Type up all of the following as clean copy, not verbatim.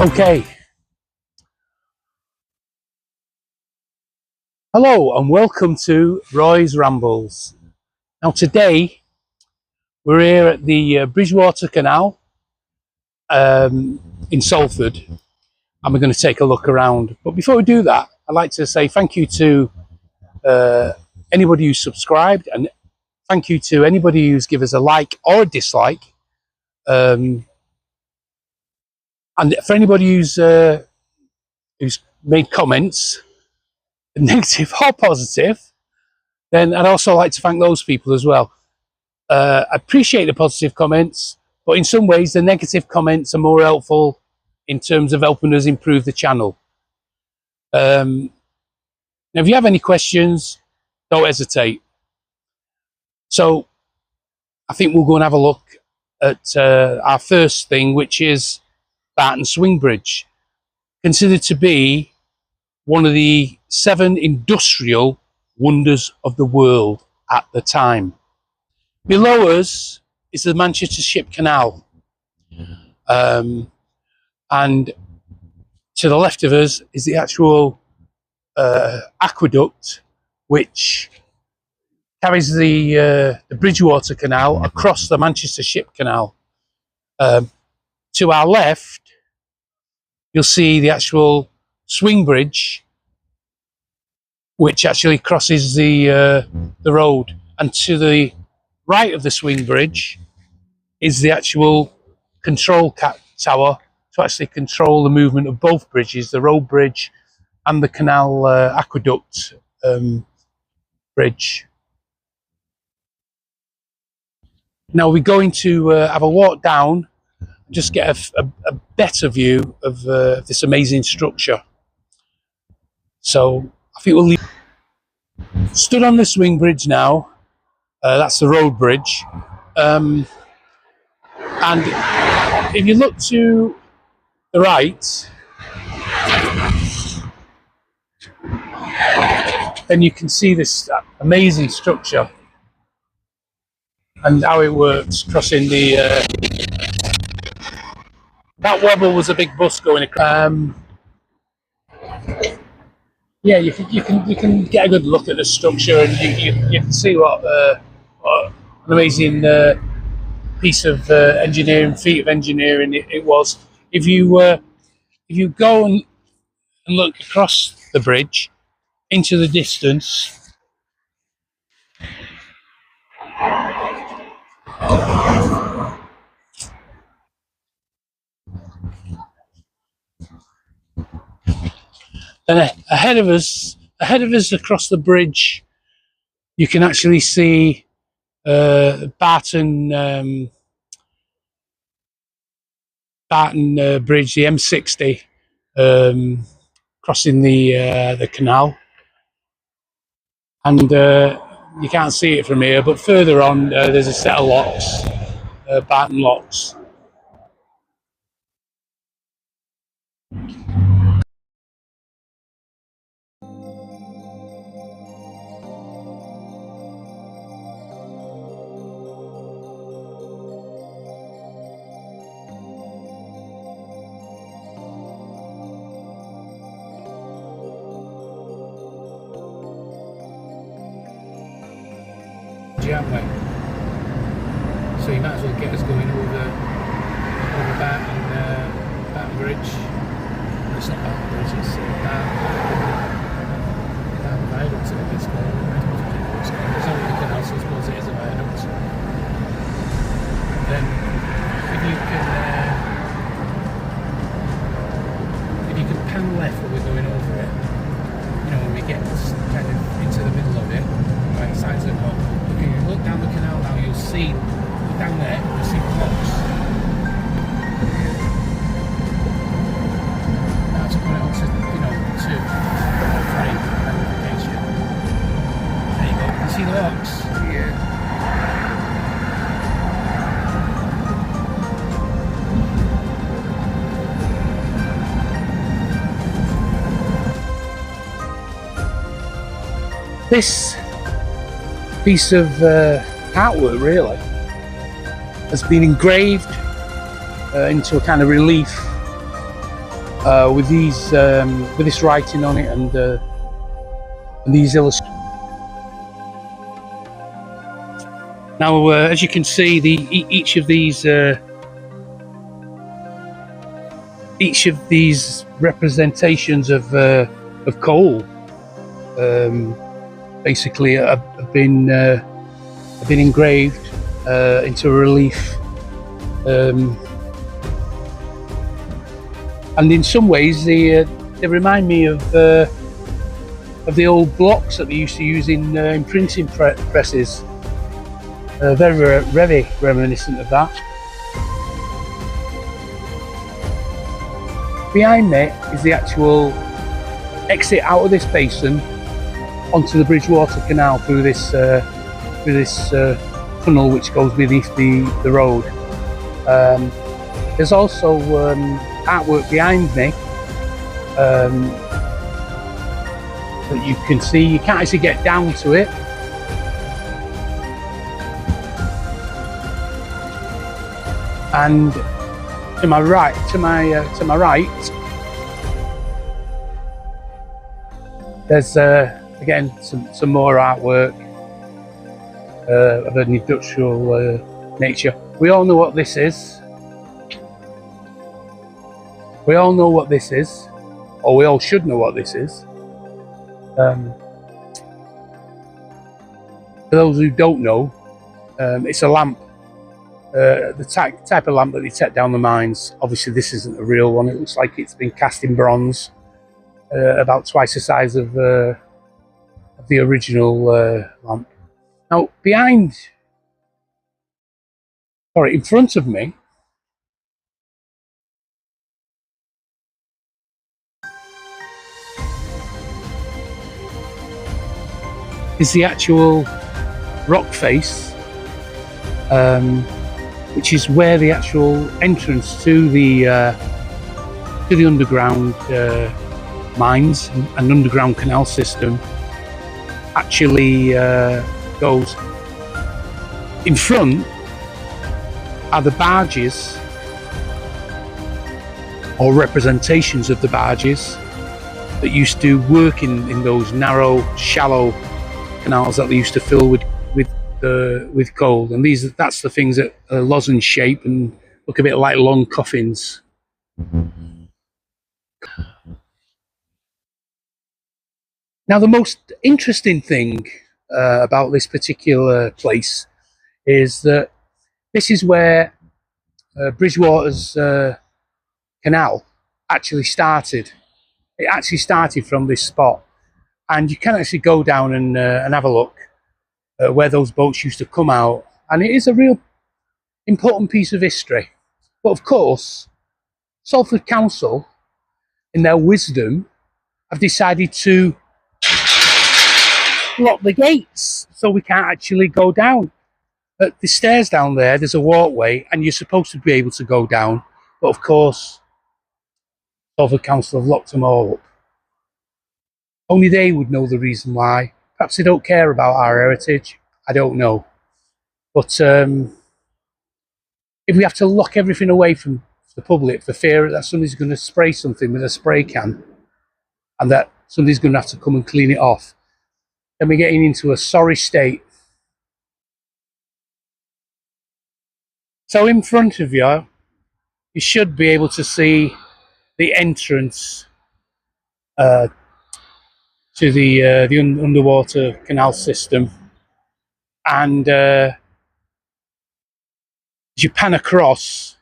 Okay. Hello and welcome to Roy's Rambles. Now today we're here at the Bridgewater Canal in Salford, and we're going to take a look around. But before we do that, I'd like to say thank you to anybody who's subscribed, and thank you to anybody who's given us a like or a dislike. And for anybody who's made comments, negative or positive, then I'd also like to thank those people as well. I appreciate the positive comments, but in some ways the negative comments are more helpful in terms of helping us improve the channel. Now if you have any questions, don't hesitate. So I think we'll go and have a look at our first thing, which is Barton Swing Bridge, considered to be one of the 7 industrial wonders of the world at the time. Below us is the Manchester Ship Canal, and to the left of us is the actual aqueduct which carries the Bridgewater Canal across the Manchester Ship Canal. To our left you'll see the actual swing bridge which actually crosses the road, and to the right of the swing bridge is the actual control tower to actually control the movement of both bridges, the road bridge and the canal aqueduct bridge. Now we're going to have a walk down and just get a better view of this amazing structure. So I think we'll leave. Stood on the swing bridge now. That's the road bridge, and if you look to the right, then you can see this amazing structure and how it works, crossing the that wobble was a big bus going across. Yeah, you can get a good look at the structure, and you can see what an amazing piece of engineering, feat of engineering it was. If you go and look across the bridge into the distance, and ahead of us across the bridge, you can actually see Barton Bridge, the M60, crossing the canal, and you can't see it from here, but further on there's a set of locks, Barton locks. So you might as well get us going over Barton Bridge. It's not Barton Bridge, it's Barton Viaduct, it's called. It's only the canal, so I suppose it is a viaduct. And then if you can pan left when we're going over it, you know, when we get kind of into the middle of it, right sides of the clock. If you look down the canal now, you'll see down there, you'll see clocks. Now to put it onto, you know, to frame magnification. There you go. You see the locks? Yeah. This piece of artwork really has been engraved into a kind of relief with this writing on it and these illustrations. Now, as you can see, each of these representations of coal basically have been engraved into relief, and in some ways they remind me of the old blocks that they used to use in printing presses. Very, very reminiscent of that. Behind me is the actual exit out of this basin onto the Bridgewater Canal through this tunnel which goes beneath the road. There's also artwork behind me that you can see. You can't actually get down to it. And to my right, there's again some more artwork of an industrial nature. We all know what this is. We all know what this is, or we all should know what this is. For those who don't know, it's a lamp. The type of lamp that they take down the mines. Obviously this isn't a real one. It looks like it's been cast in bronze, about twice the size of the original lamp. Now in front of me is the actual rock face, which is where the actual entrance to the underground mines and underground canal system actually goes. In front are the barges, or representations of the barges that used to work in those narrow, shallow canals that they used to fill with coal. And that's the things that are lozenge shape and look a bit like long coffins. Now, the most interesting thing about this particular place is that this is where Bridgewater's canal actually started. It actually started from this spot, and you can actually go down and have a look at where those boats used to come out, and it is a real important piece of history. But of course, Salford Council, in their wisdom, have decided to lock the gates so we can't actually go down. At the stairs down there's a walkway, and you're supposed to be able to go down, but of course Salford Council have locked them all up. Only they would know the reason why. Perhaps they don't care about our heritage, I don't know. But if we have to lock everything away from the public for fear that somebody's going to spray something with a spray can and that somebody's going to have to come and clean it off, then we're getting into a sorry state. So in front of you, you should be able to see the entrance to the underwater canal system, and as you pan across,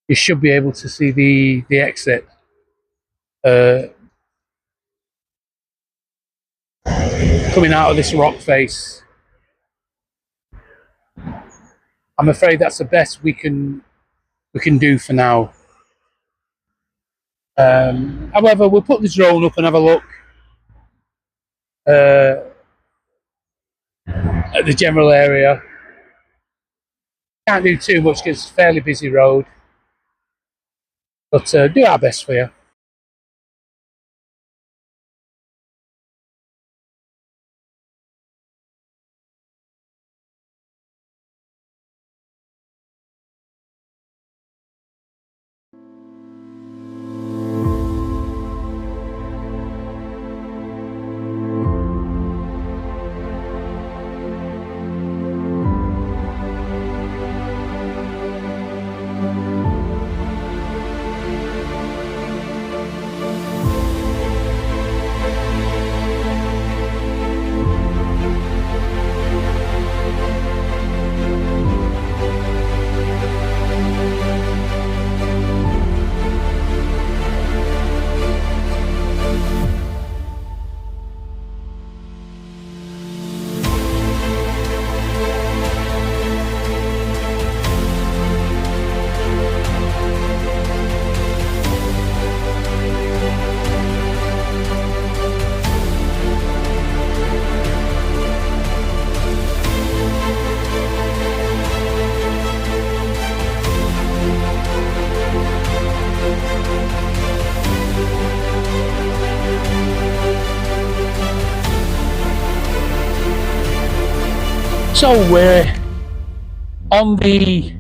you should be able to see the exit. Coming out of this rock face. I'm afraid that's the best we can do for now. However, we'll put the drone up and have a look at the general area. Can't do too much because it's a fairly busy road, but do our best for you. So we're on the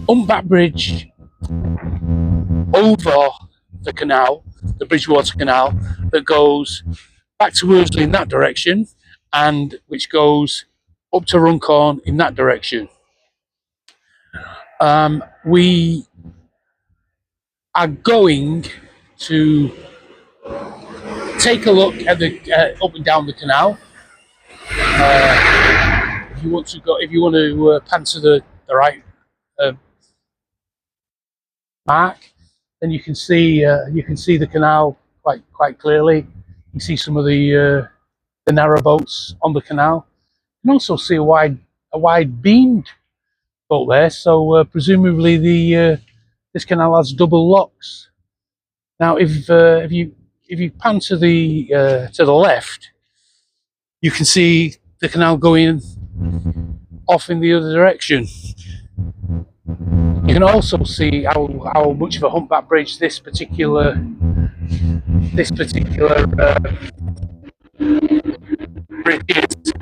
humpback bridge over the canal, the Bridgewater Canal, that goes back to Worsley in that direction, and which goes up to Runcorn in that direction. We are going to take a look at the up and down the canal. If you want to pan to the right mark, then you can see the canal quite clearly. You see some of the narrow boats on the canal. You can also see a wide beamed boat there. So presumably this canal has double locks. Now, if you pan to the left, you can see the canal going off in the other direction. You can also see how much of a humpback bridge this particular bridge is.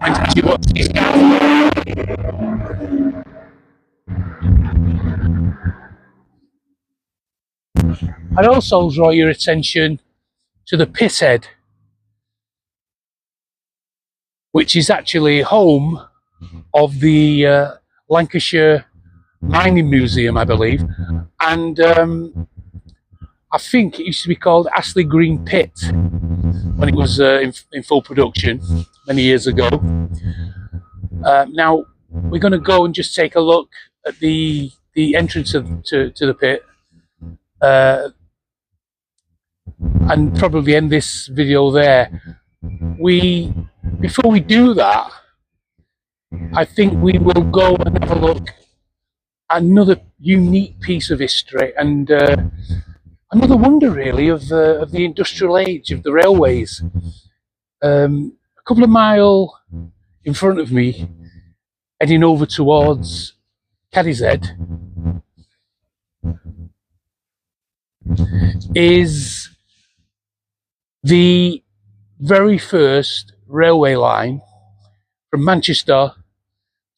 And as you watch these guys, I'd also draw your attention to the pit head, which is actually home of the Lancashire Mining Museum, I believe, and I think it used to be called Astley Green Pit when it was in full production many years ago. Now we're going to go and just take a look at the entrance to the pit, and probably end this video there. Before we do that, I think we will go and have a look at another unique piece of history and another wonder, really, of the industrial age of the railways. A couple of miles in front of me, heading over towards Cadizhead, is the very first railway line from Manchester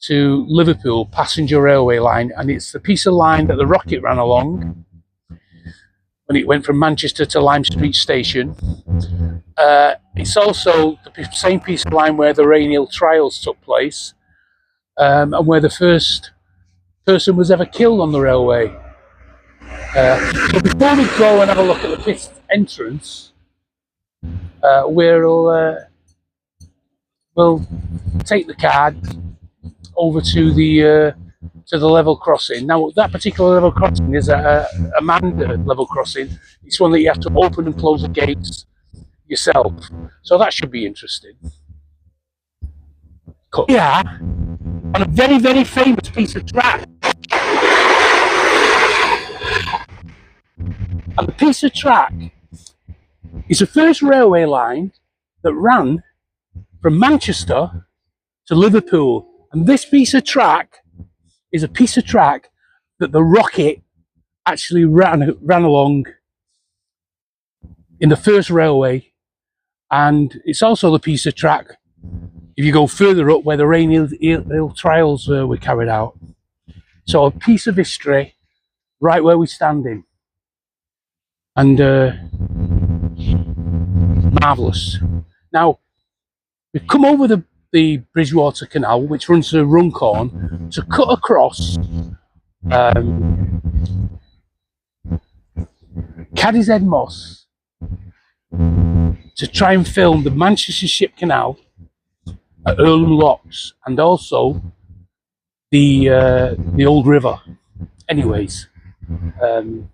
to Liverpool, passenger railway line, and it's the piece of line that the rocket ran along when it went from Manchester to Lime Street Station. It's also the same piece of line where the Rainhill trials took place, and where the first person was ever killed on the railway. So before we go and have a look at the pit entrance, we'll take the card over to the level crossing. Now, that particular level crossing is a manned level crossing. It's one that you have to open and close the gates yourself. So that should be interesting. Yeah, on a very, very famous piece of track. And the piece of track is the first railway line that ran from Manchester to Liverpool. And this piece of track is a piece of track that the rocket actually ran along in the first railway. And it's also the piece of track, if you go further up, where the Rainhill trials were carried out. So a piece of history right where we're standing. And marvellous. Now, we've come over the Bridgewater Canal, which runs through Runcorn, to cut across Cadizhead Moss to try and film the Manchester Ship Canal at Earlham Locks, and also the old river. Anyways, I'll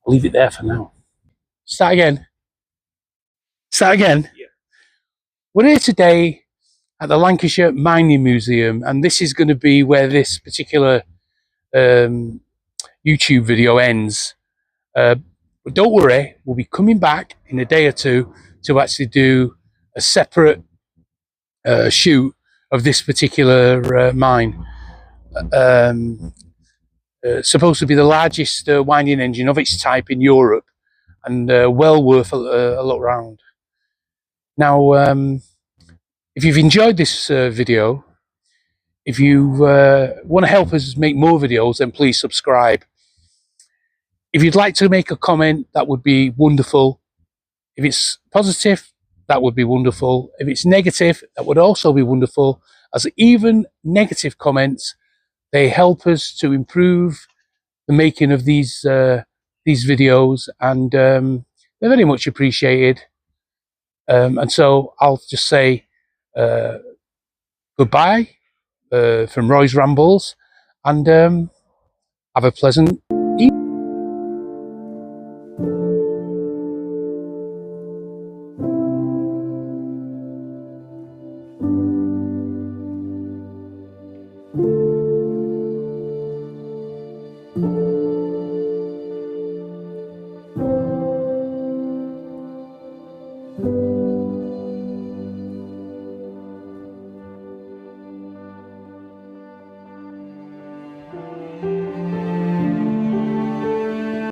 leave it there for now. Start again. Yeah. We're here today at the Lancashire Mining Museum, and this is going to be where this particular YouTube video ends. But don't worry, we'll be coming back in a day or two to actually do a separate shoot of this particular mine. Supposed to be the largest winding engine of its type in Europe, and well worth a look round. Now, If you've enjoyed this video, if you want to help us make more videos, then please subscribe. If you'd like to make a comment, that would be wonderful. If it's positive, that would be wonderful. If it's negative, that would also be wonderful, as even negative comments, they help us to improve the making of these videos, and they're very much appreciated. And so I'll just say goodbye from Roy's Rambles, and have a pleasant